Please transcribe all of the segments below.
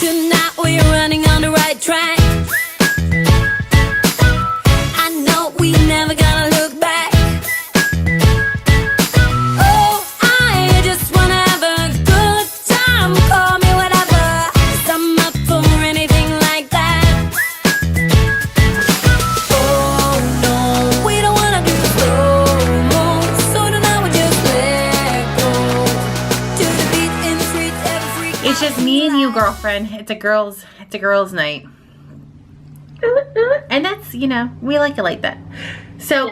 Tonight we're running on the right track. I know we never gonna look back. Oh, I just wanna have a good time. Call me whatever, 'cause I'm up for anything like that. Oh no, we don't wanna do slow-mo, so tonight we just let go. To the beat in the street, every freak. It's just me and you, girlfriend. It's a girls' night. And that's, you know, we like it like that. So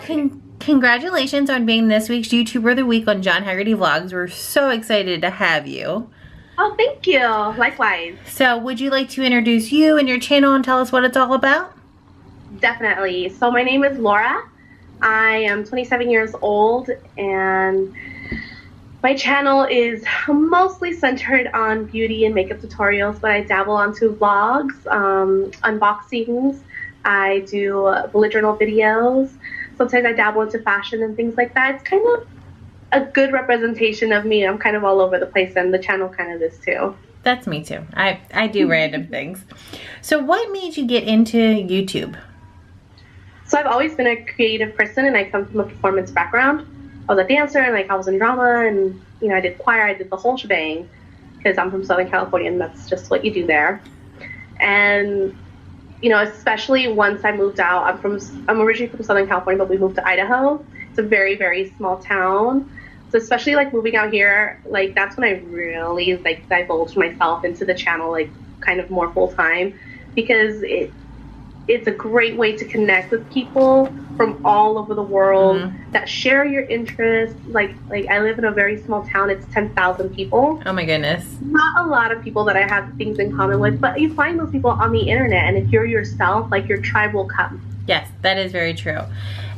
congratulations on being this week's YouTuber of the Week on John Hagerty Vlogs. We're so excited to have you. Oh, thank you. Likewise. So would you like to introduce you and your channel and tell us what it's all about? Definitely. So my name is Laura. I am 27 years old, and my channel is mostly centered on beauty and makeup tutorials, but I dabble onto vlogs, unboxings. I do bullet journal videos. Sometimes I dabble into fashion and things like that. It's kind of a good representation of me. I'm kind of all over the place, and the channel kind of is too. That's me too. I do random things. So what made you get into YouTube? So I've always been a creative person, and I come from a performance background. I was a dancer, and like I was in drama, and you know, I did choir, I did the whole shebang, because I'm from Southern California, and that's just what you do there. And you know, especially once I moved out, I'm originally from Southern California, but we moved to Idaho. It's a very, very small town. So especially like moving out here, like that's when I really like divulged myself into the channel, like kind of more full time, because it's a great way to connect with people from all over the world that share your interests. Like I live in a very small town. It's 10,000 people. Oh my goodness. Not a lot of people that I have things in common with, but you find those people on the internet, and if you're yourself, like your tribe will come. Yes, that is very true.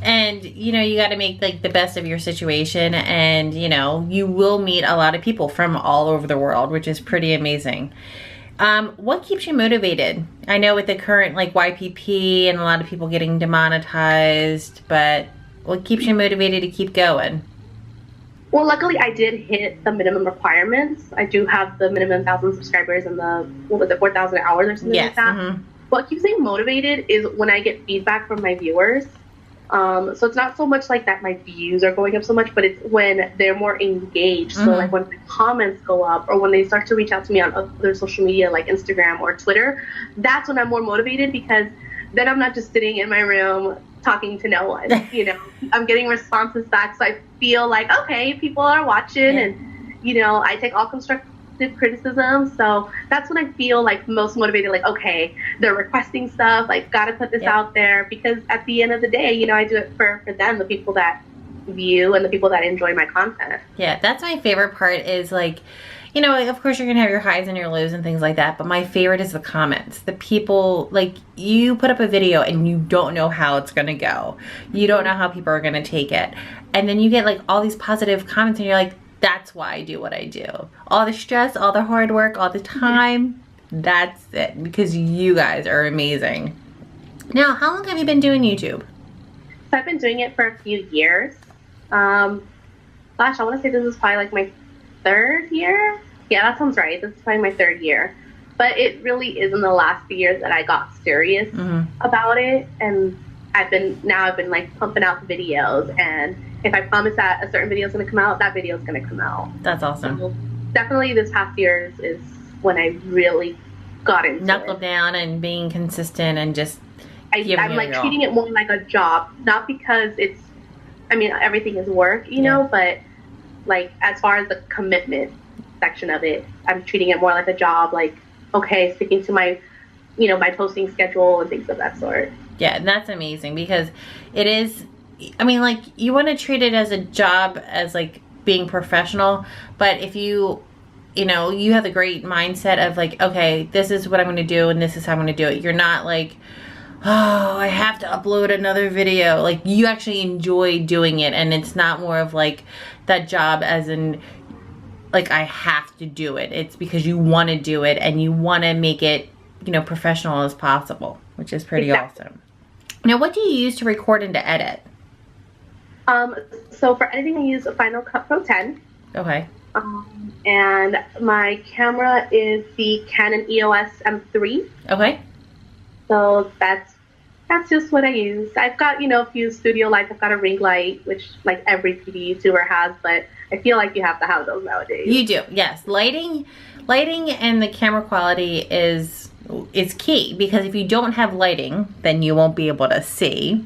And you know, you got to make like the best of your situation, and you know, you will meet a lot of people from all over the world, which is pretty amazing. What keeps you motivated? I know with the current like YPP and a lot of people getting demonetized, but what keeps you motivated to keep going? Well, luckily I did hit the minimum requirements. I do have the minimum 1,000 subscribers and the, what was it, 4,000 hours or something like that. What keeps me motivated is when I get feedback from my viewers. So it's not so much like that my views are going up so much, but it's when they're more engaged. So like when the comments go up, or when they start to reach out to me on other social media like Instagram or Twitter, that's when I'm more motivated, because then I'm not just sitting in my room talking to no one. You know, I'm getting responses back, so I feel like, okay, people are watching, and you know, I take all constructive criticism. So that's when I feel like most motivated, like, okay, they're requesting stuff, like gotta put this out there, because at the end of the day, you know, I do it for them, the people that view and the people that enjoy my content. Yeah, that's my favorite part, is like, you know, of course you're gonna have your highs and your lows and things like that, but my favorite is the comments. The people, like, you put up a video and you don't know how it's gonna go. You don't know how people are gonna take it. And then you get like all these positive comments, and you're like, that's why I do what I do. All the stress, all the hard work, all the time, that's it, because you guys are amazing. Now, how long have you been doing YouTube? So I've been doing it for a few years. Gosh, I want to say this is probably like my 3rd year. Yeah, that sounds right. This is probably my 3rd year. But it really is in the last few years that I got serious about it. And I've been like pumping out the videos, and if I promise that a certain video is going to come out, that video is going to come out. That's awesome. So definitely this past year is when I really got into Knuckle down and being consistent, and just I'm like treating it more like a job, not because it's, I mean, everything is work, you know, but like as far as the commitment section of it, I'm treating it more like a job, like, okay, sticking to my, you know, my posting schedule and things of that sort. Yeah, and that's amazing, because it is, I mean, like, you want to treat it as a job, as like being professional, but if you know, you have the great mindset of like, okay, this is what I'm going to do, and this is how I'm going to do it. You're not like, oh, I have to upload another video. Like, you actually enjoy doing it, and it's not more of like that job as in like I have to do it. It's because you want to do it, and you want to make it, you know, professional as possible, which is pretty awesome. Now, what do you use to record and to edit? So for editing, I use a Final Cut Pro 10. Okay. and my camera is the Canon EOS M3. Okay. So that's just what I use. I've got, a few studio lights. I've got a ring light, which like every PD YouTuber has, but I feel like you have to have those nowadays. You do, yes. Lighting and the camera quality is key, because if you don't have lighting, then you won't be able to see.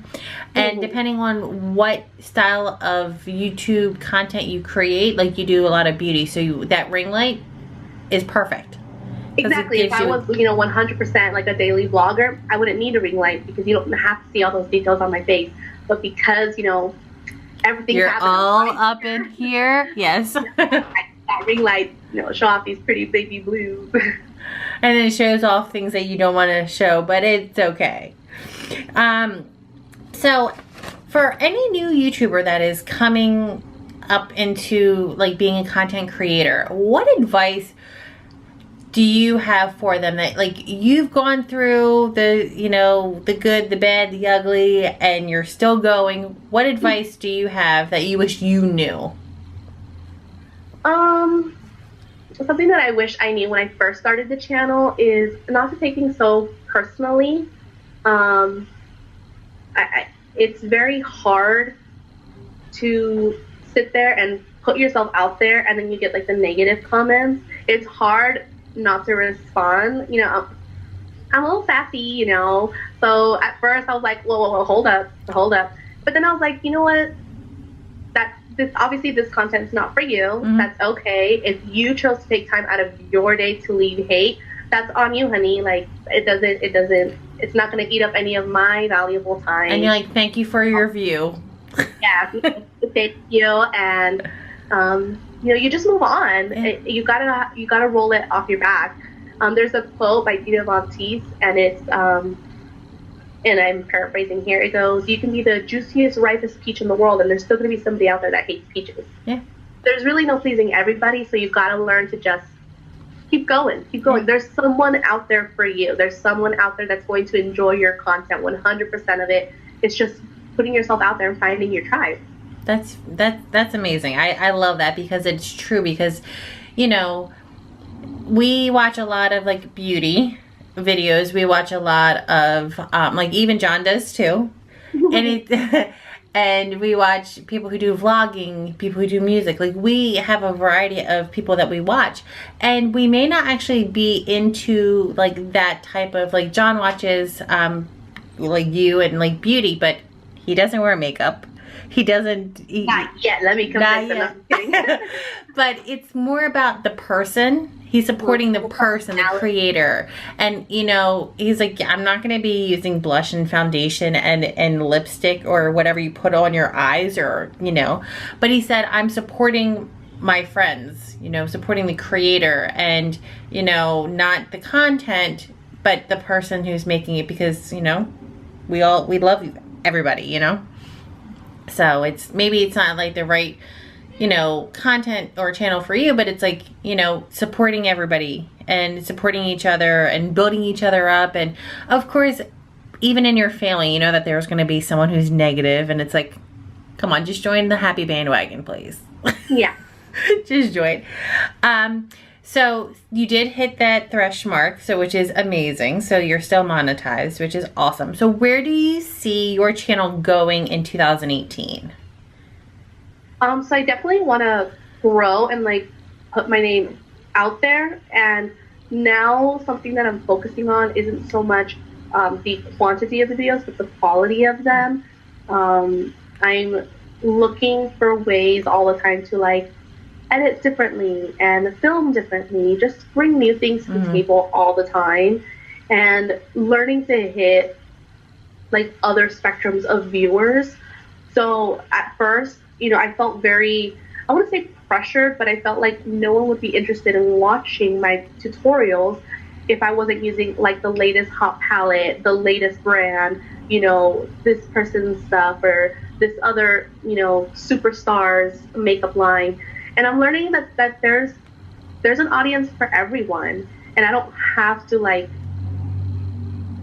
And depending on what style of YouTube content you create, like you do a lot of beauty, so that ring light is perfect. Exactly. If I was, 100% like a daily vlogger, I wouldn't need a ring light, because you don't have to see all those details on my face. But because, everything's you're happening all up in here, yes. that ring light, show off these pretty baby blues. And then it shows off things that you don't want to show, but it's okay. So for any new YouTuber that is coming up into like being a content creator, what advice do you have for them? That like you've gone through the, the good, the bad, the ugly, and you're still going. What advice do you have that you wish you knew? Something that I wish I knew when I first started the channel is not to take things so personally. It's very hard to sit there and put yourself out there, and then you get like the negative comments. It's hard not to respond. I'm a little sassy, So at first I was like, whoa, hold up. But then I was like, you know what? Obviously this content's not for you. That's okay. If you chose to take time out of your day to leave hate, that's on you, honey. Like it's not going to eat up any of my valuable time. And you're like, thank you for your view. Yeah, thank you. And you just move on. You gotta roll it off your back. There's a quote by Ytotw, and it's and I'm paraphrasing here. It goes, "You can be the juiciest, ripest peach in the world, and there's still going to be somebody out there that hates peaches." Yeah. There's really no pleasing everybody, so you've got to learn to just keep going. Yeah. There's someone out there for you. There's someone out there that's going to enjoy your content. 100% of it. It's just putting yourself out there and finding your tribe. That's amazing. I love that, because it's true. Because, we watch a lot of like beauty videos. We watch a lot of like even John does too, and and we watch people who do vlogging, people who do music. Like we have a variety of people that we watch, and we may not actually be into like that type of, like John watches like you and like beauty, but he doesn't wear makeup. He doesn't. Not yet. Let me come. But it's more about the person. He's supporting the person, the creator. And, he's like, I'm not going to be using blush and foundation and lipstick or whatever you put on your eyes or, But he said, I'm supporting my friends, supporting the creator and, not the content, but the person who's making it, because, we love everybody, So maybe it's not like the right, content or channel for you, but it's like, supporting everybody and supporting each other and building each other up. And of course, even in your family, that there's going to be someone who's negative, and it's like, come on, just join the happy bandwagon, please. Yeah. Just join. So you did hit that thresh mark, which is amazing. So you're still monetized, which is awesome. So where do you see your channel going in 2018? So I definitely want to grow and like put my name out there. And now something that I'm focusing on isn't so much the quantity of the videos, but the quality of them. I'm looking for ways all the time to like edit differently and film differently, just bring new things to the table all the time, and learning to hit like other spectrums of viewers. So at first, I felt very, I wouldn't say pressured, but I felt like no one would be interested in watching my tutorials if I wasn't using like the latest hot palette, the latest brand, this person's stuff, or this other, superstar's makeup line. And I'm learning that there's an audience for everyone, and I don't have to like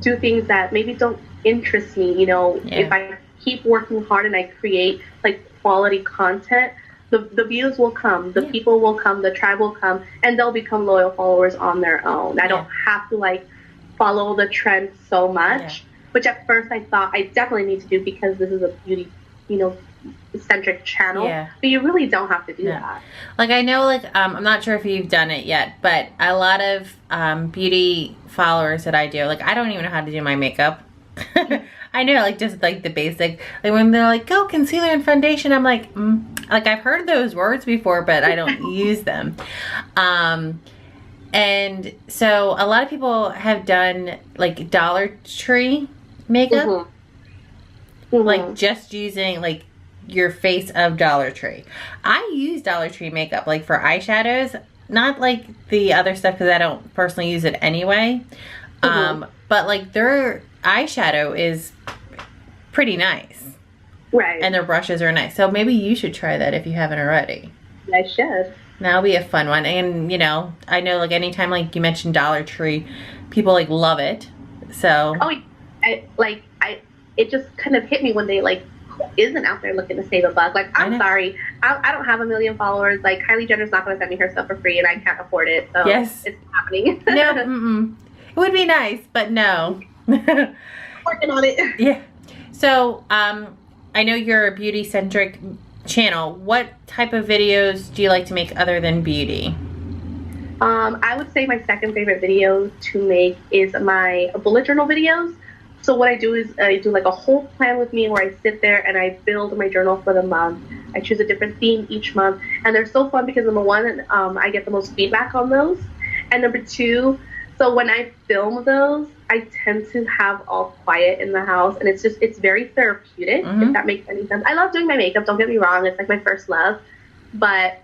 do things that maybe don't interest me. If I keep working hard and I create like quality content, the views will come, the people will come, the tribe will come, and they'll become loyal followers on their own. I don't have to like follow the trend so much, which at first I thought I definitely need to do because this is a beauty, you know, centric channel. But you really don't have to do that. Like I know, like I'm not sure if you've done it yet, but a lot of beauty followers that I do, like I don't even know how to do my makeup. I know, like just like the basic, like when they're like, go concealer and foundation, I'm like, like I've heard those words before, but I don't use them. And so a lot of people have done like Dollar Tree makeup, like just using like your face of Dollar Tree. I use Dollar Tree makeup like for eyeshadows, not like the other stuff because I don't personally use it anyway. But like their eyeshadow is pretty nice. Right. And their brushes are nice. So maybe you should try that if you haven't already. I should. That'll be a fun one. And you know, I know like anytime like you mentioned Dollar Tree, people like love it. So it just kind of hit me one day, like, who isn't out there looking to save a buck? Like, I'm sorry, I don't have 1 million followers. Like, Kylie Jenner's not going to send me her stuff for free, and I can't afford it. So it's happening. No, it would be nice, but no. Working on it. Yeah. So, I know you're a beauty-centric channel. What type of videos do you like to make other than beauty? I would say my second favorite video to make is my bullet journal videos. So what I do is I do like a whole plan with me where I sit there and I build my journal for the month. I choose a different theme each month, and they're so fun because number one, I get the most feedback on those, and number two, so when I film those, I tend to have all quiet in the house, and it's very therapeutic, if that makes any sense. I love doing my makeup, don't get me wrong, it's like my first love, but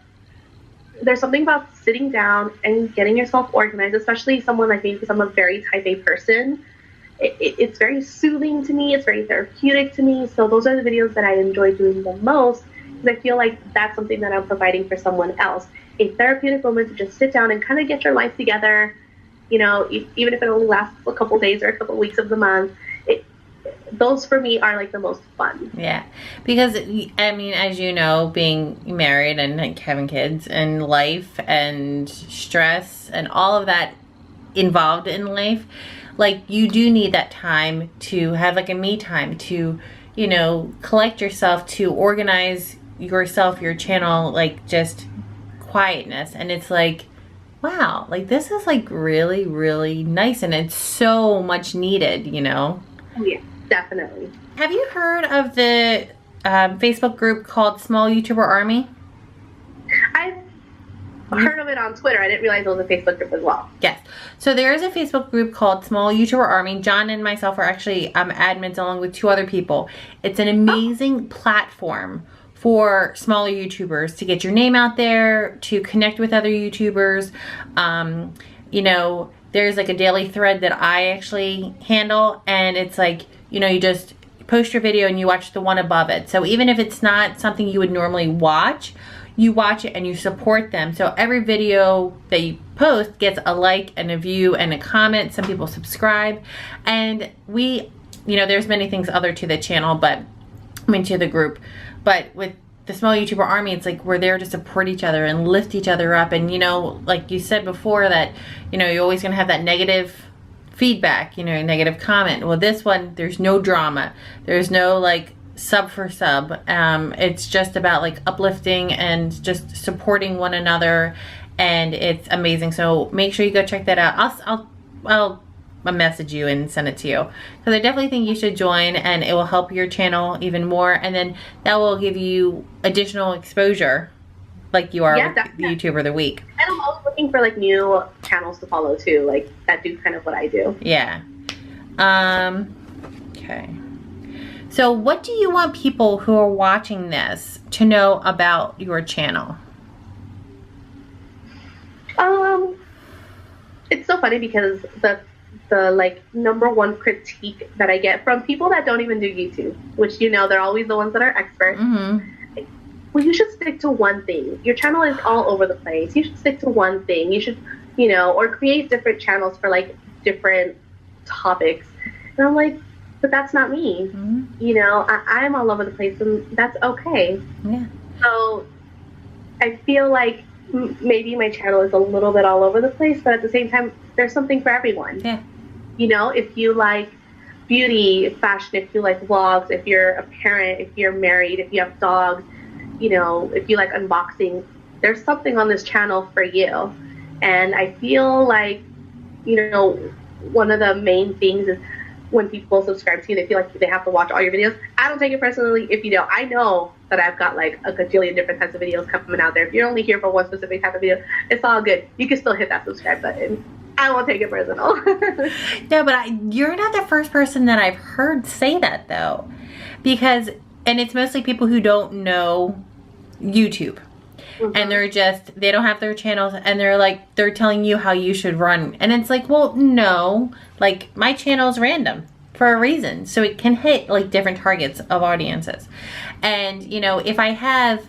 there's something about sitting down and getting yourself organized, especially someone like me because I'm a very type A person. It's very soothing to me, it's very therapeutic to me, so those are the videos that I enjoy doing the most because I feel like that's something that I'm providing for someone else. A therapeutic moment to just sit down and kind of get your life together, you know, even if it only lasts a couple days or a couple weeks of the month. Those for me are like the most fun. Yeah, because I mean, as you know, being married and like having kids and life and stress and all of that involved in life, like you do need that time to have like a me time to, you know, collect yourself, to organize yourself, your channel, like just quietness. And it's like, wow, like this is like really, really nice, and it's so much needed, you know? Yeah, definitely. Have you heard of the Facebook group called Small YouTuber Army? I've heard of it on Twitter. I didn't realize it was a Facebook group as well. Yes. So there is a Facebook group called Small YouTuber Army. John and myself are actually admins along with 2 other people. It's an amazing platform for smaller YouTubers to get your name out there, to connect with other YouTubers. You know, there's like a daily thread that I actually handle, and it's like, you know, you just post your video and you watch the one above it. So even if it's not something you would normally watch, you watch it and you support them. So every video that you post gets a like and a view and a comment. Some people subscribe, and we, you know, there's many things other to the channel, but I mean to the group, but with the Small YouTuber Army, it's like we're there to support each other and lift each other up. And you know, like you said before, that, you know, you're always gonna have that negative feedback, you know, negative comment. Well, this one, there's no drama, there's no like sub for sub. It's just about like uplifting and just supporting one another, and it's amazing. So make sure you go check that out. I'll message you and send it to you, because I definitely think you should join, and it will help your channel even more, and then that will give you additional exposure like you are with the YouTuber of the week. And I'm always looking for like new channels to follow too, like that do kind of what I do. Yeah. Okay. So what do you want people who are watching this to know about your channel? It's so funny because the like #1 critique that I get from people that don't even do YouTube, which, you know, they're always the ones that are experts. Well, you should stick to one thing. Your channel is all over the place. You should stick to one thing. You should, you know, or create different channels for like different topics. And I'm like, but that's not me. You know, I'm all over the place, and that's okay. Yeah. So I feel like maybe my channel is a little bit all over the place, but at the same time, there's something for everyone. Yeah. You know, if you like beauty, fashion, if you like vlogs, if you're a parent, if you're married, if you have dogs, you know, if you like unboxing, there's something on this channel for you. And I feel like, you know, one of the main things is when people subscribe to you, they feel like they have to watch all your videos. I don't take it personally if you don't. I know that I've got like a gajillion different types of videos coming out there. If you're only here for one specific type of video, it's all good. You can still hit that subscribe button. I won't take it personal. No, but you're not the first person that I've heard say that though. Because, and it's mostly people who don't know YouTube. And they're just, they don't have their channels, and they're like, they're telling you how you should run. And it's like, well, no, like my channel is random for a reason. So it can hit like different targets of audiences. And, you know, if I have,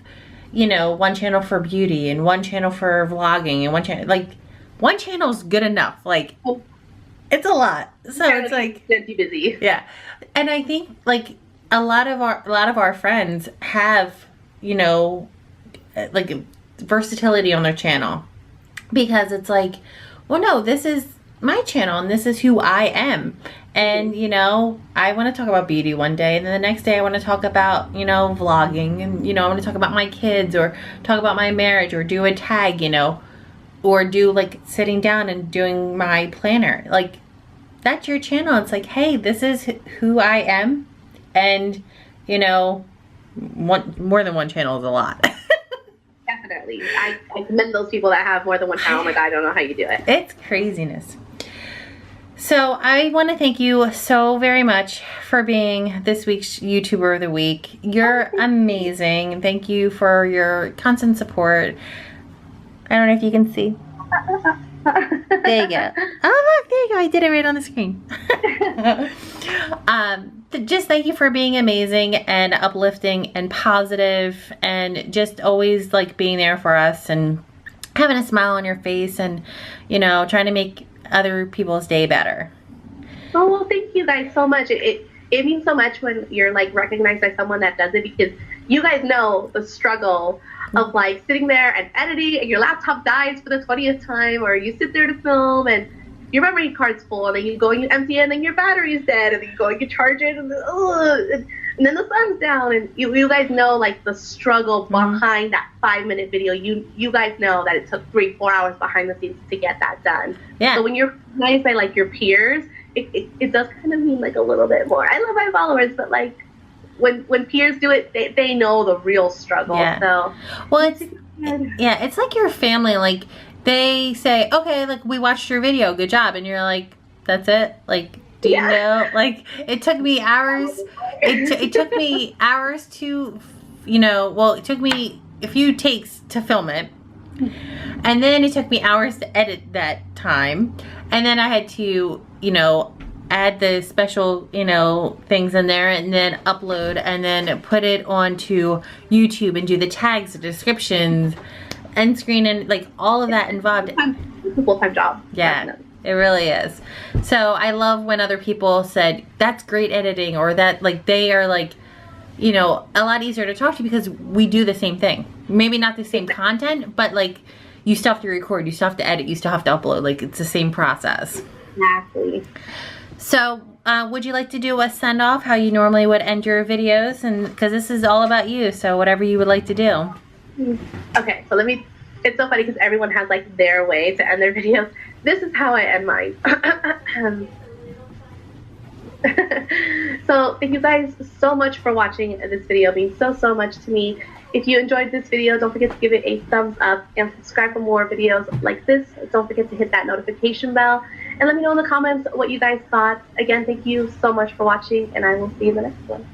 you know, one channel for beauty and one channel for vlogging and one channel, like one channel is good enough. Like it's a lot. So it's like, plenty busy. Yeah. And I think like a lot of our friends have, you know, like versatility on their channel, because it's like, well, no, this is my channel and this is who I am. And, you know, I want to talk about beauty one day, and then the next day I want to talk about, you know, vlogging, and, you know, I want to talk about my kids or talk about my marriage or do a tag, you know, or do like sitting down and doing my planner. Like that's your channel. It's like, hey, this is who I am. And, you know, more than one channel is a lot. Definitely. I commend those people that have more than one channel. Oh my God, I don't know how you do it. It's craziness. So I want to thank you so very much for being this week's YouTuber of the Week. You're amazing. Thank you for your constant support. I don't know if you can see. There you go. Oh, look, there you go. I did it right on the screen. Just thank you for being amazing and uplifting and positive, and just always like being there for us and having a smile on your face, and, you know, trying to make other people's day better. Oh, well, thank you guys so much. It means so much when you're like recognized by someone that does it, because you guys know the struggle of like sitting there and editing, and your laptop dies for the 20th time, or you sit there to film and your memory card's full, and then you go and you empty it, and then your battery's dead, and then you go and you charge it, and then the sun's down, and you guys know like the struggle behind that 5-minute video. You guys know that it took 3-4 hours behind the scenes to get that done. Yeah. So when you're recognized by like your peers, it does kind of mean like a little bit more. I love my followers, but like when peers do it, they know the real struggle. Yeah. So well, it's like your family. Like they say, okay, like we watched your video, good job, and you're like, that's it. Like, do you know? Like it took me hours. It took me hours to, you know. Well, it took me a few takes to film it, and then it took me hours to edit that time, and then I had to, you know, add the special, you know, things in there, and then upload, and then put it onto YouTube and do the tags, the descriptions, end screen, and like all of that involved. It's a full-time job. Yeah, definitely. It really is. So I love when other people said, that's great editing, or that like they are like, you know, a lot easier to talk to, because we do the same thing. Maybe not the same content, but like you still have to record, you still have to edit, you still have to upload. Like it's the same process. Exactly. So would you like to do a send off how you normally would end your videos? And because this is all about you, so whatever you would like to do. Okay, so it's so funny because everyone has like their way to end their videos. This is how I end mine. So thank you guys so much for watching this video. It means so much to me. If you enjoyed this video, don't forget to give it a thumbs up and subscribe for more videos like this. Don't forget to hit that notification bell, and let me know in the comments what you guys thought. Again, thank you so much for watching, and I will see you in the next one.